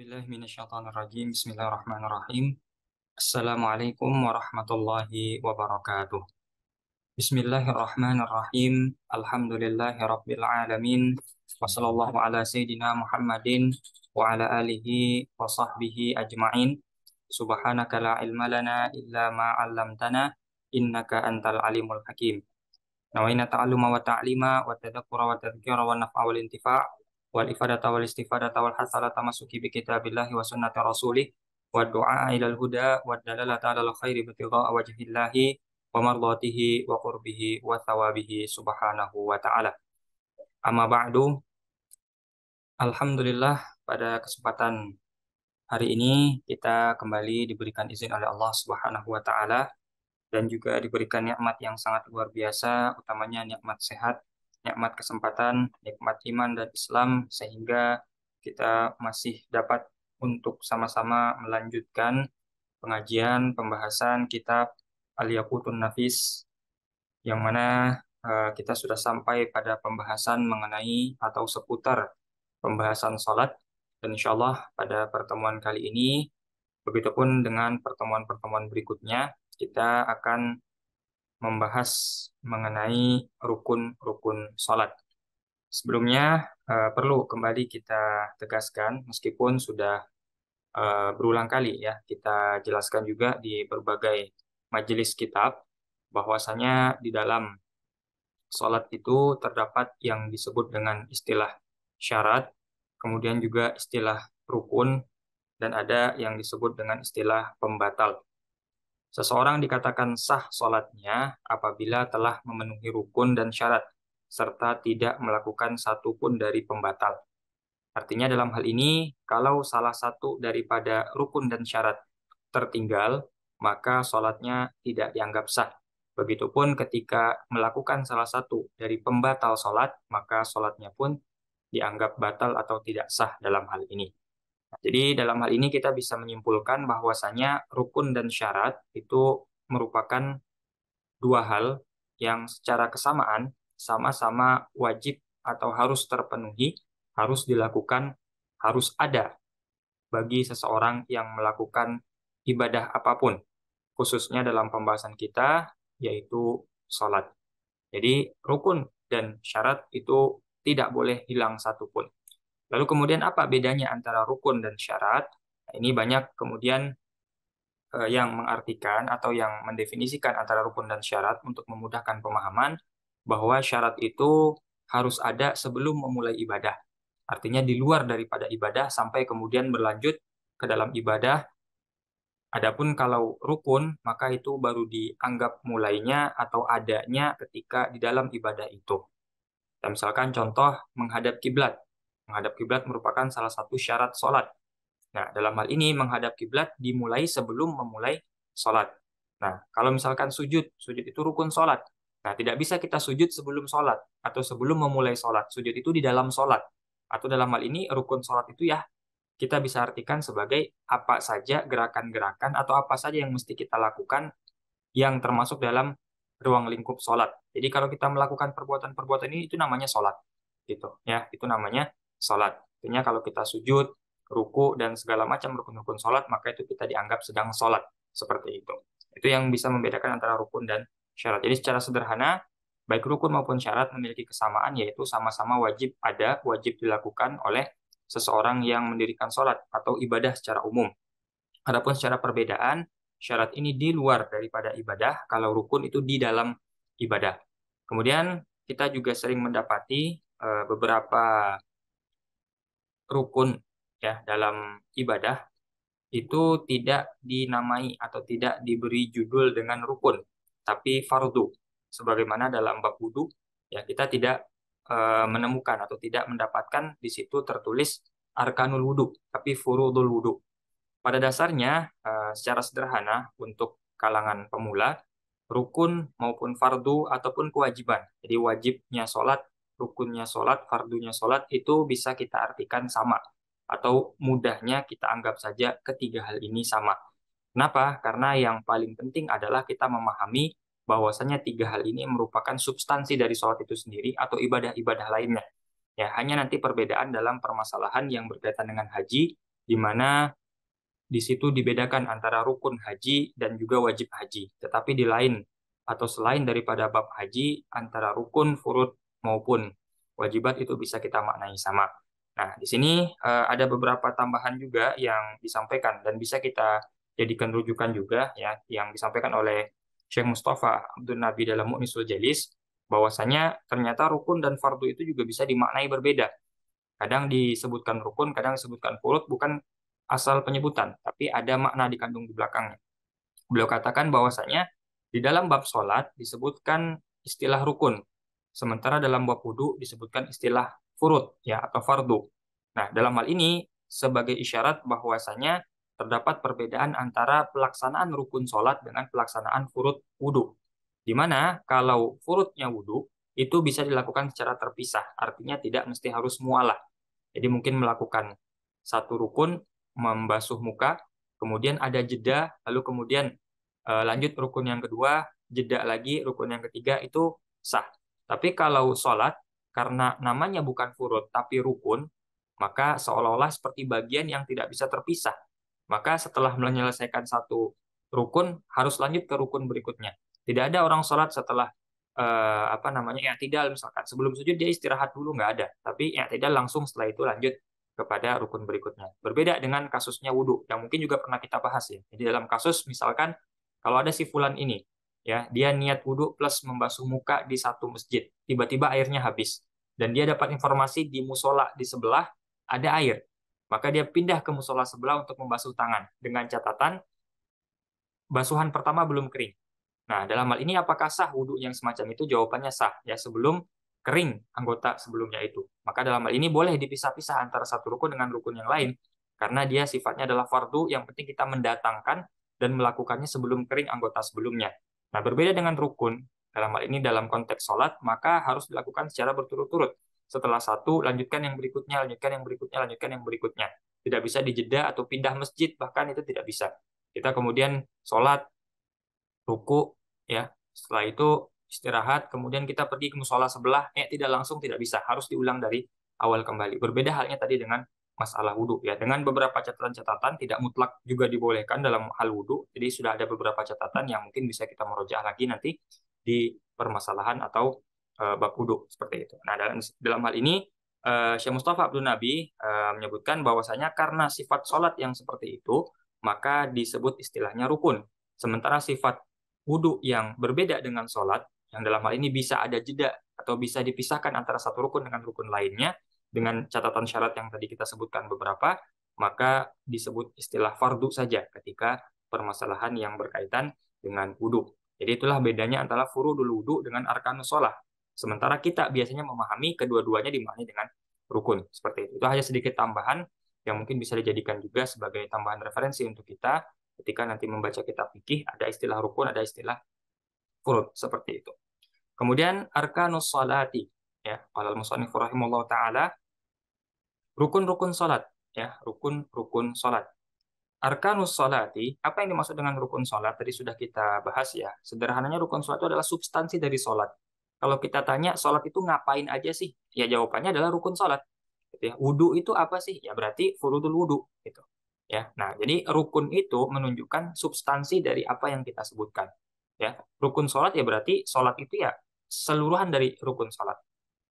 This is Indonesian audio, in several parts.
A'udzubillahi Bismillahirrahmanirrahim. Assalamualaikum warahmatullahi wabarakatuh. Bismillahirrahmanirrahim. Alhamdulillahi rabbil alamin. Wa sallallahu ala sayyidina Muhammadin wa ala alihi wa sahbihi ajma'in. Subhanaka la ilma lana illa ma 'allamtana innaka antal alimul hakim. Nawaina ta'alluma wa ta'lima wa tadhakkura wa tadhkira wa naf'a wal intifa' wal ifadata wal istifadata wal hasalata masuki bi kitabillahi wa sunnati rasulih wa du'a ilal huda wa dalalata alal khairi bitigha'a wajhillahi wa mardatihi wa qurbihi wa thawabihi subhanahu wa ta'ala. Amma ba'du, alhamdulillah pada kesempatan hari ini kita kembali diberikan izin oleh Allah Subhanahu wa taala dan juga diberikan nikmat yang sangat luar biasa, utamanya nikmat sehat, nikmat kesempatan, nikmat iman dan Islam, sehingga kita masih dapat untuk sama-sama melanjutkan pengajian pembahasan kitab Al-Yaqutun Nafis, yang mana kita sudah sampai pada pembahasan mengenai atau seputar pembahasan sholat, dan insya Allah pada pertemuan kali ini, begitupun dengan pertemuan-pertemuan berikutnya, kita akan membahas mengenai rukun-rukun sholat. Sebelumnya perlu kembali kita tegaskan, meskipun sudah berulang kali ya kita jelaskan juga di berbagai majelis kitab, bahwasanya di dalam sholat itu terdapat yang disebut dengan istilah syarat, kemudian juga istilah rukun, dan ada yang disebut dengan istilah pembatal. Seseorang dikatakan sah sholatnya apabila telah memenuhi rukun dan syarat, serta tidak melakukan satu pun dari pembatal. Artinya dalam hal ini, kalau salah satu daripada rukun dan syarat tertinggal, maka sholatnya tidak dianggap sah. Begitupun ketika melakukan salah satu dari pembatal sholat, maka sholatnya pun dianggap batal atau tidak sah dalam hal ini. Jadi dalam hal ini kita bisa menyimpulkan bahwasanya rukun dan syarat itu merupakan dua hal yang secara kesamaan sama-sama wajib atau harus terpenuhi, harus dilakukan, harus ada bagi seseorang yang melakukan ibadah apapun, khususnya dalam pembahasan kita yaitu sholat. Jadi rukun dan syarat itu tidak boleh hilang satupun. Lalu kemudian apa bedanya antara rukun dan syarat? Nah, ini banyak kemudian yang mengartikan atau yang mendefinisikan antara rukun dan syarat untuk memudahkan pemahaman bahwa syarat itu harus ada sebelum memulai ibadah. Artinya di luar daripada ibadah sampai kemudian berlanjut ke dalam ibadah. Adapun kalau rukun, maka itu baru dianggap mulainya atau adanya ketika di dalam ibadah itu. Dan misalkan contoh menghadap kiblat. Menghadap kiblat merupakan salah satu syarat sholat. Nah, dalam hal ini menghadap kiblat dimulai sebelum memulai sholat. Nah, kalau misalkan sujud, sujud itu rukun sholat. Nah, tidak bisa kita sujud sebelum sholat atau sebelum memulai sholat. Sujud itu di dalam sholat. Atau dalam hal ini rukun sholat itu ya kita bisa artikan sebagai apa saja gerakan-gerakan atau apa saja yang mesti kita lakukan yang termasuk dalam ruang lingkup sholat. Jadi kalau kita melakukan perbuatan-perbuatan ini itu namanya sholat, gitu ya. Itu namanya sholat. Artinya kalau kita sujud, ruku dan segala macam rukun-rukun sholat, maka itu kita dianggap sedang sholat seperti itu. Itu yang bisa membedakan antara rukun dan syarat. Jadi secara sederhana, baik rukun maupun syarat memiliki kesamaan, yaitu sama-sama wajib ada, wajib dilakukan oleh seseorang yang mendirikan sholat atau ibadah secara umum. Adapun secara perbedaan, syarat ini di luar daripada ibadah, kalau rukun itu di dalam ibadah. Kemudian kita juga sering mendapati beberapa rukun ya dalam ibadah itu tidak dinamai atau tidak diberi judul dengan rukun, tapi fardu. Sebagaimana dalam bab wudu, ya kita tidak menemukan atau tidak mendapatkan di situ tertulis arkanul wudu, tapi furudul wudu. Pada dasarnya, secara sederhana untuk kalangan pemula, rukun maupun fardu ataupun kewajiban. Jadi wajibnya sholat, rukunnya sholat, fardunya sholat itu bisa kita artikan sama. Atau mudahnya kita anggap saja ketiga hal ini sama. Kenapa? Karena yang paling penting adalah kita memahami bahwasanya tiga hal ini merupakan substansi dari sholat itu sendiri atau ibadah-ibadah lainnya. Ya, hanya nanti perbedaan dalam permasalahan yang berkaitan dengan haji di mana di situ dibedakan antara rukun haji dan juga wajib haji. Tetapi di lain atau selain daripada bab haji, antara rukun, furud maupun wajibat itu bisa kita maknai sama. Nah, di sini ada beberapa tambahan juga yang disampaikan dan bisa kita jadikan rujukan juga ya, yang disampaikan oleh Syekh Mustafa Abdul Nabi dalam Mu'nisul Jalis, bahwasanya ternyata rukun dan fardu itu juga bisa dimaknai berbeda. Kadang disebutkan rukun, kadang disebutkan furud, bukan asal penyebutan, tapi ada makna dikandung di belakangnya. Beliau katakan bahwasanya di dalam bab sholat disebutkan istilah rukun, sementara dalam bab wudhu disebutkan istilah furud ya atau fardu. Nah, dalam hal ini sebagai isyarat bahwasanya terdapat perbedaan antara pelaksanaan rukun sholat dengan pelaksanaan furud wudhu. Di mana kalau furudnya wudhu itu bisa dilakukan secara terpisah, artinya tidak mesti harus mualah. Jadi mungkin melakukan satu rukun, membasuh muka, kemudian ada jeda, lalu kemudian lanjut rukun yang kedua, jeda lagi, rukun yang ketiga itu sah. Tapi kalau sholat, karena namanya bukan furud, tapi rukun, maka seolah-olah seperti bagian yang tidak bisa terpisah. Maka setelah menyelesaikan satu rukun, harus lanjut ke rukun berikutnya. Tidak ada orang sholat setelah apa namanya i'tidal misalkan sebelum sujud dia istirahat dulu, nggak ada, tapi i'tidal langsung setelah itu lanjut kepada rukun berikutnya. Berbeda dengan kasusnya wudhu yang mungkin juga pernah kita bahas ya. Jadi dalam kasus misalkan kalau ada si fulan ini ya dia niat wudhu plus membasuh muka di satu masjid, tiba-tiba airnya habis dan dia dapat informasi di musola di sebelah ada air, maka dia pindah ke musola sebelah untuk membasuh tangan dengan catatan basuhan pertama belum kering. Nah, dalam hal ini apakah sah wudhu yang semacam itu? Jawabannya sah, ya sebelum kering anggota sebelumnya itu. Maka dalam hal ini boleh dipisah-pisah antara satu rukun dengan rukun yang lain, karena dia sifatnya adalah fardu, yang penting kita mendatangkan dan melakukannya sebelum kering anggota sebelumnya. Nah, berbeda dengan rukun, dalam hal ini dalam konteks sholat, maka harus dilakukan secara berturut-turut. Setelah satu, lanjutkan yang berikutnya, lanjutkan yang berikutnya, lanjutkan yang berikutnya. Tidak bisa dijeda atau pindah masjid, bahkan itu tidak bisa. Kita kemudian sholat, ruku, ya setelah itu istirahat, kemudian kita pergi ke musola sebelah, tidak langsung, tidak bisa, harus diulang dari awal kembali. Berbeda halnya tadi dengan masalah wudhu ya, dengan beberapa catatan-catatan, tidak mutlak juga dibolehkan dalam hal wudhu. Jadi sudah ada beberapa catatan yang mungkin bisa kita merujuk lagi nanti di permasalahan atau bab wudhu seperti itu. Nah, dalam hal ini Syekh Mustafa Abdul Nabi menyebutkan bahwasanya karena sifat sholat yang seperti itu, maka disebut istilahnya rukun. Sementara sifat wudhu yang berbeda dengan sholat, yang dalam hal ini bisa ada jeda atau bisa dipisahkan antara satu rukun dengan rukun lainnya, dengan catatan syarat yang tadi kita sebutkan beberapa, maka disebut istilah fardu saja ketika permasalahan yang berkaitan dengan wudhu. Jadi itulah bedanya antara furudul wudhu dengan arkanus sholat. Sementara kita biasanya memahami kedua-duanya dimaknai dengan rukun. Seperti itu. Itu hanya sedikit tambahan yang mungkin bisa dijadikan juga sebagai tambahan referensi untuk kita ketika nanti membaca kitab fikih, ada istilah rukun, ada istilah furud, seperti itu. Kemudian arkanus salati, ya, qala al-musannif rahimahullah taala, rukun-rukun salat, ya, rukun-rukun salat. Arkanus salati, apa yang dimaksud dengan rukun salat? Tadi sudah kita bahas ya. Sederhananya rukun salat itu adalah substansi dari salat. Kalau kita tanya salat itu ngapain aja sih? Ya jawabannya adalah rukun salat. Gitu ya. Wudu itu apa sih? Ya berarti furudul wudu gitu. Ya. Nah, jadi rukun itu menunjukkan substansi dari apa yang kita sebutkan. Ya. Rukun salat ya berarti salat itu ya seluruhan dari rukun salat.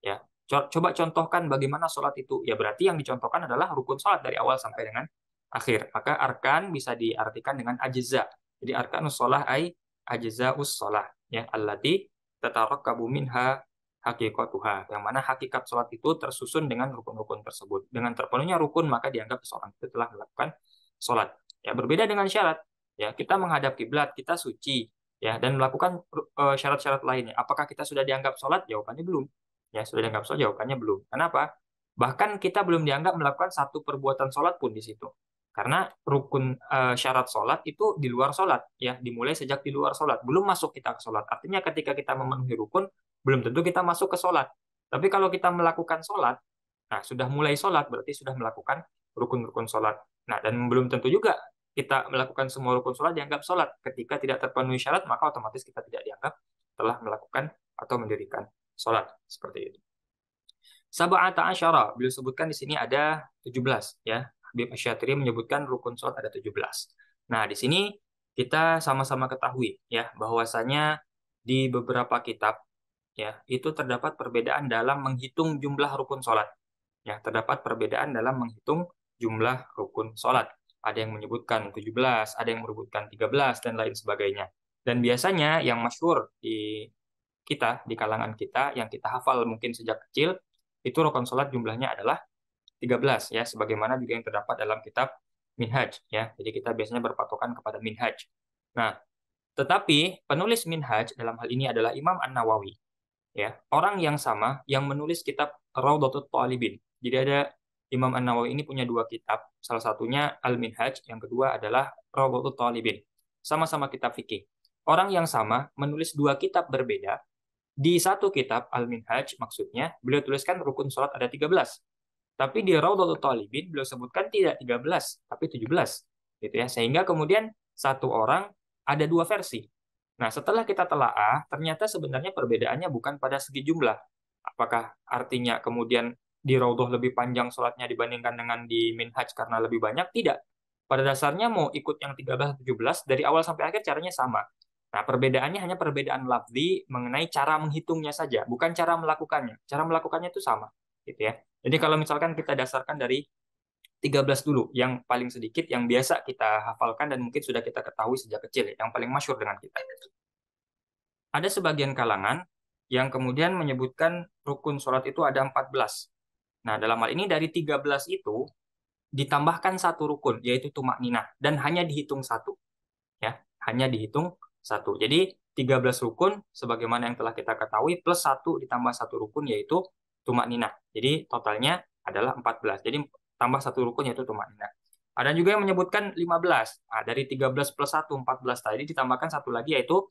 Ya. Coba contohkan bagaimana salat itu. Ya berarti yang dicontohkan adalah rukun salat dari awal sampai dengan akhir. Maka arkan bisa diartikan dengan ajza. Jadi arkanus shalah ai ajzaus shalah ya allati tatarakkabu minha hakikatuha, yang mana hakikat sholat itu tersusun dengan rukun-rukun tersebut. Dengan terpenuhnya rukun maka dianggap seorang itu telah melakukan sholat. Ya berbeda dengan syarat. Ya kita menghadap kiblat, kita suci, ya dan melakukan syarat-syarat lainnya. Apakah kita sudah dianggap sholat? Jawabannya belum. Ya sudah dianggap sholat? Jawabannya belum. Kenapa? Bahkan kita belum dianggap melakukan satu perbuatan sholat pun di situ. Karena rukun syarat sholat itu di luar sholat, ya dimulai sejak di luar sholat, belum masuk kita ke sholat. Artinya ketika kita memenuhi rukun, belum tentu kita masuk ke sholat. Tapi kalau kita melakukan sholat, nah sudah mulai sholat berarti sudah melakukan rukun-rukun sholat. Nah dan belum tentu juga kita melakukan semua rukun sholat dianggap sholat. Ketika tidak terpenuhi syarat, maka otomatis kita tidak dianggap telah melakukan atau mendirikan sholat. Seperti itu. Sab'ata asyara, beliau sebutkan di sini ada 17 ya. Habib Asy-Syadzili menyebutkan rukun sholat ada 17. Nah, di sini kita sama-sama ketahui ya bahwasanya di beberapa kitab ya itu terdapat perbedaan dalam menghitung jumlah rukun sholat. Ya, terdapat perbedaan dalam menghitung jumlah rukun sholat. Ada yang menyebutkan 17, ada yang menyebutkan 13, dan lain sebagainya. Dan biasanya yang masyhur di kita, di kalangan kita, yang kita hafal mungkin sejak kecil, itu rukun sholat jumlahnya adalah 13, ya, sebagaimana juga yang terdapat dalam kitab Minhaj, ya. Jadi kita biasanya berpatokan kepada Minhaj. Nah, tetapi penulis Minhaj dalam hal ini adalah Imam An-Nawawi, ya, orang yang sama yang menulis kitab Raudhatut Thalibin. Jadi ada Imam An-Nawawi ini punya dua kitab, salah satunya Al-Minhaj, yang kedua adalah Raudhatut Thalibin. Sama-sama kitab fikih. Orang yang sama menulis dua kitab berbeda. Di satu kitab Al-Minhaj maksudnya beliau tuliskan rukun sholat ada 13. Tapi di Raudhatut Thalibin beliau sebutkan tidak 13, tapi 17. Gitu ya. Sehingga kemudian satu orang ada dua versi. Nah, setelah kita telaah, ternyata sebenarnya perbedaannya bukan pada segi jumlah. Apakah artinya kemudian di Raudhah lebih panjang sholatnya dibandingkan dengan di Minhaj karena lebih banyak? Tidak. Pada dasarnya mau ikut yang 13-17, dari awal sampai akhir caranya sama. Nah, perbedaannya hanya perbedaan lafzi mengenai cara menghitungnya saja, bukan cara melakukannya. Cara melakukannya itu sama, gitu ya. Jadi kalau misalkan kita dasarkan dari 13 dulu, yang paling sedikit, yang biasa kita hafalkan dan mungkin sudah kita ketahui sejak kecil, yang paling masyhur dengan kita. Ada sebagian kalangan yang kemudian menyebutkan rukun sholat itu ada 14. Nah, dalam hal ini dari 13 itu ditambahkan satu rukun, yaitu tumak ninah, dan hanya dihitung satu. Ya, hanya dihitung satu. Jadi 13 rukun, sebagaimana yang telah kita ketahui, plus satu ditambah satu rukun, yaitu tumak ninah. Jadi totalnya adalah 14. Jadi tambah satu rukun, yaitu tumak ninah. Ada juga yang menyebutkan 15. Nah, dari 13 plus 1, 14 tadi ditambahkan satu lagi, yaitu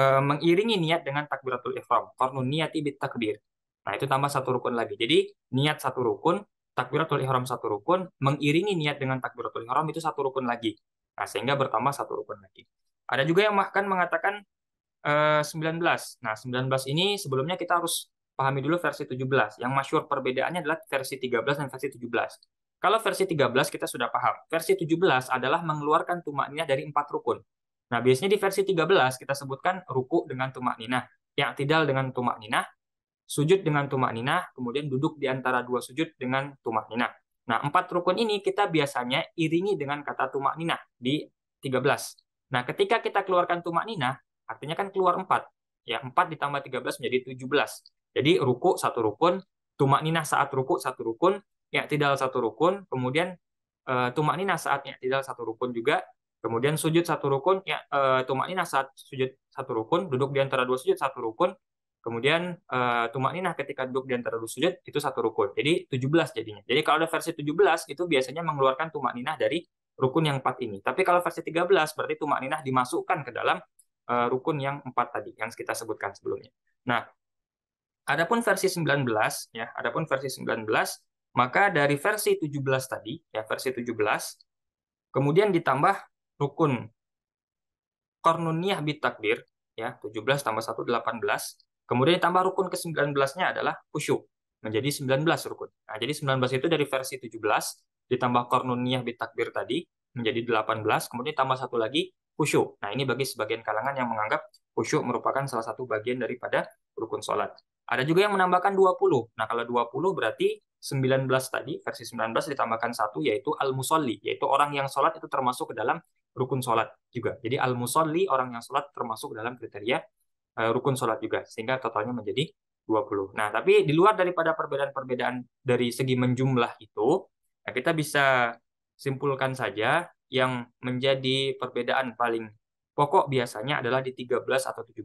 mengiringi niat dengan takbiratul ihram. Qarnun niyati bit takbir. Nah, itu tambah satu rukun lagi. Jadi, niat satu rukun, takbiratul ihram satu rukun, mengiringi niat dengan takbiratul ihram itu satu rukun lagi. Nah, sehingga bertambah satu rukun lagi. Ada juga yang bahkan mengatakan 19. Nah, 19 ini sebelumnya kita harus pahami dulu versi 17. Yang masyhur perbedaannya adalah versi 13 dan versi 17. Kalau versi 13 kita sudah paham. Versi 17 adalah mengeluarkan tumakninah dari 4 rukun. Nah, biasanya di versi 13 kita sebutkan ruku dengan tumakninah, i'tidal dengan tumakninah, sujud dengan tumakninah, kemudian duduk di antara dua sujud dengan tumakninah. Nah, 4 rukun ini kita biasanya iringi dengan kata tumakninah di 13. Nah, ketika kita keluarkan tumakninah, artinya kan keluar 4. Ya, 4 ditambah 13 menjadi 17. Jadi ruku satu rukun, tumakninah saat ruku satu rukun, i'tidal satu rukun, kemudian tumakninah saat i'tidal satu rukun juga, kemudian sujud satu rukun, ya tumakninah saat sujud satu rukun, duduk di antara dua sujud satu rukun, kemudian tumakninah ketika duduk di antara dua sujud itu satu rukun. Jadi 17 jadinya. Jadi kalau ada versi 17 itu biasanya mengeluarkan tumakninah dari rukun yang 4 ini. Tapi kalau versi 13 berarti tumakninah dimasukkan ke dalam rukun yang 4 tadi yang kita sebutkan sebelumnya. Nah, adapun versi 19 ya, adapun versi 19 maka dari versi 17 tadi ya, versi 17 kemudian ditambah rukun Qarnuniyah bit takbir ya, 17 tambah 1 18. Kemudian ditambah rukun ke-19-nya adalah khusyuk menjadi 19 rukun. Nah, jadi 19 itu dari versi 17 ditambah Qarnuniyah bit takbir tadi menjadi 18, kemudian tambah satu lagi khusyuk. Nah, ini bagi sebagian kalangan yang menganggap khusyuk merupakan salah satu bagian daripada rukun sholat. Ada juga yang menambahkan 20. Nah, kalau 20 berarti 19 tadi, versi 19 ditambahkan satu yaitu al-musolli, yaitu orang yang sholat itu termasuk ke dalam rukun sholat juga. Jadi al-musolli, orang yang sholat termasuk dalam kriteria rukun sholat juga. Sehingga totalnya menjadi 20. Nah, tapi di luar daripada perbedaan-perbedaan dari segi menjumlah itu, ya kita bisa simpulkan saja yang menjadi perbedaan paling pokok biasanya adalah di 13 atau 17.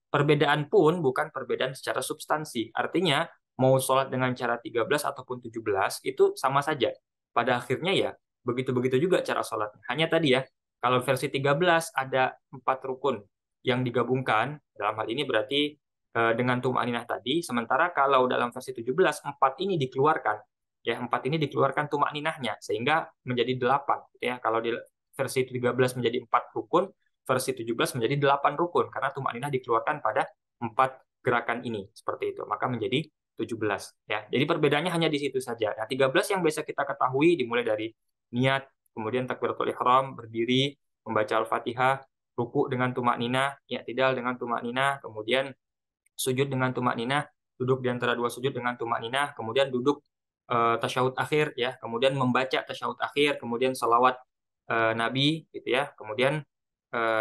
Perbedaan pun bukan perbedaan secara substansi. Artinya, mau sholat dengan cara 13 ataupun 17 itu sama saja. Pada akhirnya ya, begitu-begitu juga cara sholatnya. Hanya tadi ya, kalau versi 13 ada 4 rukun yang digabungkan, dalam hal ini berarti dengan tumakninah tadi, sementara kalau dalam versi 17, 4 ini dikeluarkan. Ya, 4 ini dikeluarkan tumakninahnya, sehingga menjadi 8. Gitu ya. Kalau di versi 13 menjadi 4 rukun, versi 17 menjadi 8 rukun, karena tumakninah dikeluarkan pada 4 gerakan ini. Seperti itu, maka menjadi 17. Ya. Jadi perbedaannya hanya di situ saja. Nah, 13 yang biasa kita ketahui dimulai dari niat, kemudian takbiratul ihram, berdiri, membaca Al-Fatihah, ruku dengan tumakninah, i'tidal dengan tumakninah, kemudian sujud dengan tumakninah, duduk di antara dua sujud dengan tumakninah, kemudian duduk tasyahud akhir ya, kemudian membaca tasyahud akhir, kemudian salawat Nabi gitu ya. Kemudian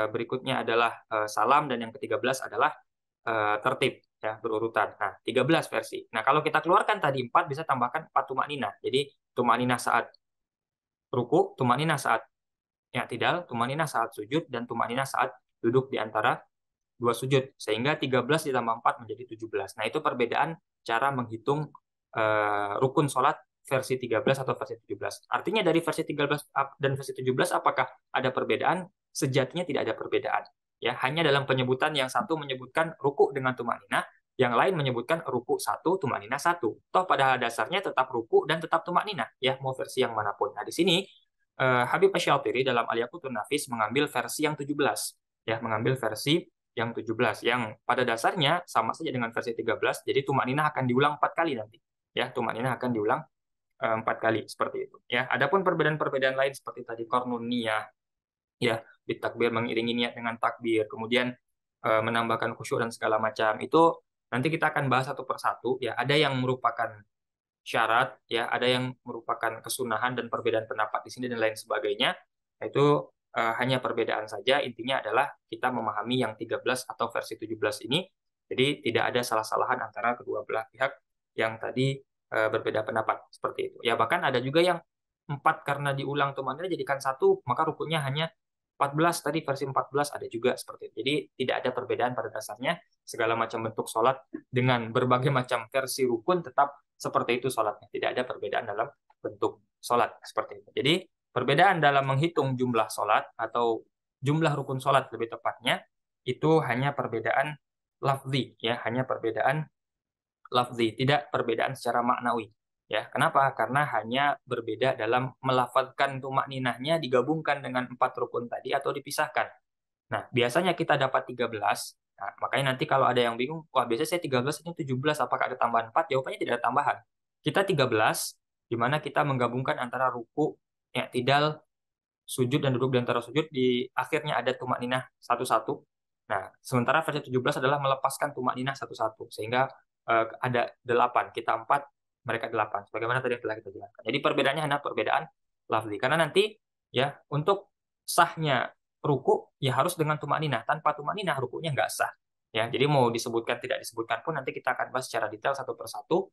berikutnya adalah salam dan yang ke-13 adalah tertib ya, berurutan. Nah, 13 versi. Nah, kalau kita keluarkan tadi 4 bisa tambahkan 4 tumakninah. Jadi tumakninah saat ruku, tumakninah saat i'tidal, tumakninah saat sujud dan tumakninah saat duduk di antara dua sujud, sehingga 13 ditambah 4 menjadi 17. Nah, itu perbedaan cara menghitung rukun sholat versi 13 atau versi 17. Artinya dari versi 13 dan versi 17 apakah ada perbedaan? Sejatinya tidak ada perbedaan. Ya, hanya dalam penyebutan yang satu menyebutkan ruku dengan tumakninah, yang lain menyebutkan ruku satu, tumakninah satu. Toh pada dasarnya tetap ruku dan tetap tumakninah, ya mau versi yang manapun. Nah, di sini Habib Asy-Syatiri dalam Al-Yaqutun Nafis mengambil versi yang 17, ya, mengambil versi yang 17 yang pada dasarnya sama saja dengan versi 13. Jadi tumakninah akan diulang 4 kali nanti. Ya, tumakninah akan diulang 4 kali seperti itu. Ya, adapun perbedaan-perbedaan lain seperti tadi qarnun niyah, ya, ditakbir mengiringi niat dengan takbir, kemudian menambahkan khusyuk dan segala macam itu nanti kita akan bahas satu persatu. Ya, ada yang merupakan syarat, ya, ada yang merupakan kesunahan dan perbedaan pendapat di sini dan lain sebagainya. Nah, itu hanya perbedaan saja, intinya adalah kita memahami yang 13 atau versi 17 ini. Jadi tidak ada salah-salahan antara kedua belah pihak yang tadi berbeda pendapat seperti itu. Ya, bahkan ada juga yang 4 karena diulang tumakninah jadikan satu, maka rukunnya hanya 14, tadi versi 14 ada juga seperti itu. Jadi tidak ada perbedaan pada dasarnya, segala macam bentuk sholat dengan berbagai macam versi rukun tetap seperti itu sholatnya. Tidak ada perbedaan dalam bentuk sholat seperti itu. Jadi perbedaan dalam menghitung jumlah sholat atau jumlah rukun sholat lebih tepatnya itu hanya perbedaan lafzi, ya, hanya perbedaan lafzi, tidak perbedaan secara maknawi. Ya, kenapa? Karena hanya berbeda dalam melafadzkan tumakninahnya digabungkan dengan 4 rukun tadi atau dipisahkan. Nah, biasanya kita dapat 13. Nah, makanya nanti kalau ada yang bingung, wah biasanya saya 13 ini 17, apakah ada tambahan 4? Jawabannya tidak ada tambahan. Kita 13, di mana kita menggabungkan antara ruku, i'tidal, sujud dan duduk di antara sujud, di akhirnya ada tumakninah satu-satu. Nah, sementara versi 17 adalah melepaskan tumakninah satu-satu, sehingga ada 8, kita 4, mereka 8. Sebagaimana tadi yang telah kita jelaskan. Jadi perbedaannya hanya perbedaan lafzi. Karena nanti ya untuk sahnya ruku ya harus dengan tumakninah. Tanpa tumakninah rukunya nggak sah. Ya, jadi mau disebutkan tidak disebutkan pun nanti kita akan bahas secara detail satu persatu.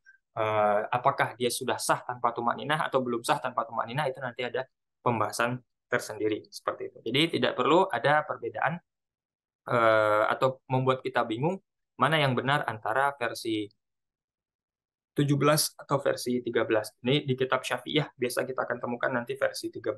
Apakah dia sudah sah tanpa tumakninah atau belum sah tanpa tumakninah, itu nanti ada pembahasan tersendiri seperti itu. Jadi tidak perlu ada perbedaan atau membuat kita bingung mana yang benar antara versi 17 atau versi 13. Ini di kitab Syafi'iyah biasa kita akan temukan nanti versi 13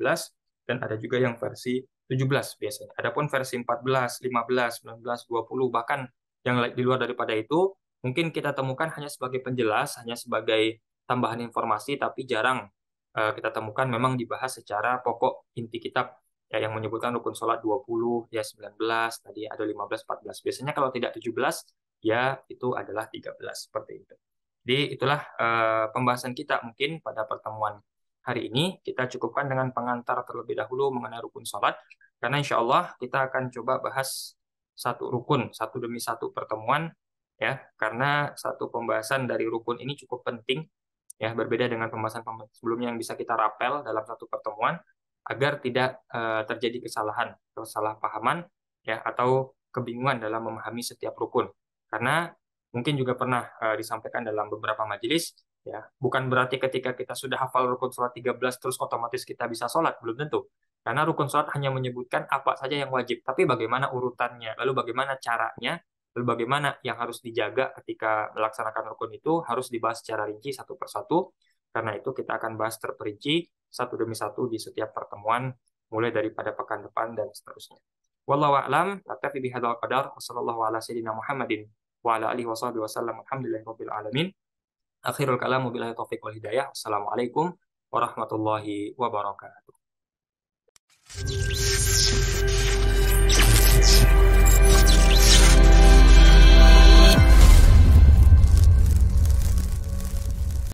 dan ada juga yang versi 17 biasanya. Adapun versi 14, 15, 19, 20 bahkan yang di luar daripada itu mungkin kita temukan hanya sebagai penjelas, hanya sebagai tambahan informasi tapi jarang kita temukan memang dibahas secara pokok inti kitab ya, yang menyebutkan rukun sholat 20, ya 19, tadi ada 15, 14. Biasanya kalau tidak 17 ya itu adalah 13 seperti itu. Jadi itulah pembahasan kita mungkin pada pertemuan hari ini. Kita cukupkan dengan pengantar terlebih dahulu mengenai rukun sholat. Karena insya Allah kita akan coba bahas satu rukun, satu demi satu pertemuan. Ya, karena satu pembahasan dari rukun ini cukup penting. Ya, berbeda dengan pembahasan sebelumnya yang bisa kita rapel dalam satu pertemuan. Agar tidak terjadi kesalahpahaman, ya, atau kebingungan dalam memahami setiap rukun. Karena mungkin juga pernah disampaikan dalam beberapa majelis, ya, bukan berarti ketika kita sudah hafal rukun sholat 13 terus otomatis kita bisa sholat, belum tentu. Karena rukun sholat hanya menyebutkan apa saja yang wajib, tapi bagaimana urutannya, lalu bagaimana caranya, lalu bagaimana yang harus dijaga ketika melaksanakan rukun itu harus dibahas secara rinci satu persatu. Karena itu kita akan bahas terperinci satu demi satu di setiap pertemuan, mulai daripada pekan depan dan seterusnya. Wallahu a'lam, naktafi bihadzal qadar, wassallallahu ala sayyidina Muhammadin wa ala alihi washabihi wasallam. Alhamdulillahirabbil alamin. Akhirul kalam wabillahi taufiq wal hidayah. Wassalamualaikum warahmatullahi wabarakatuh.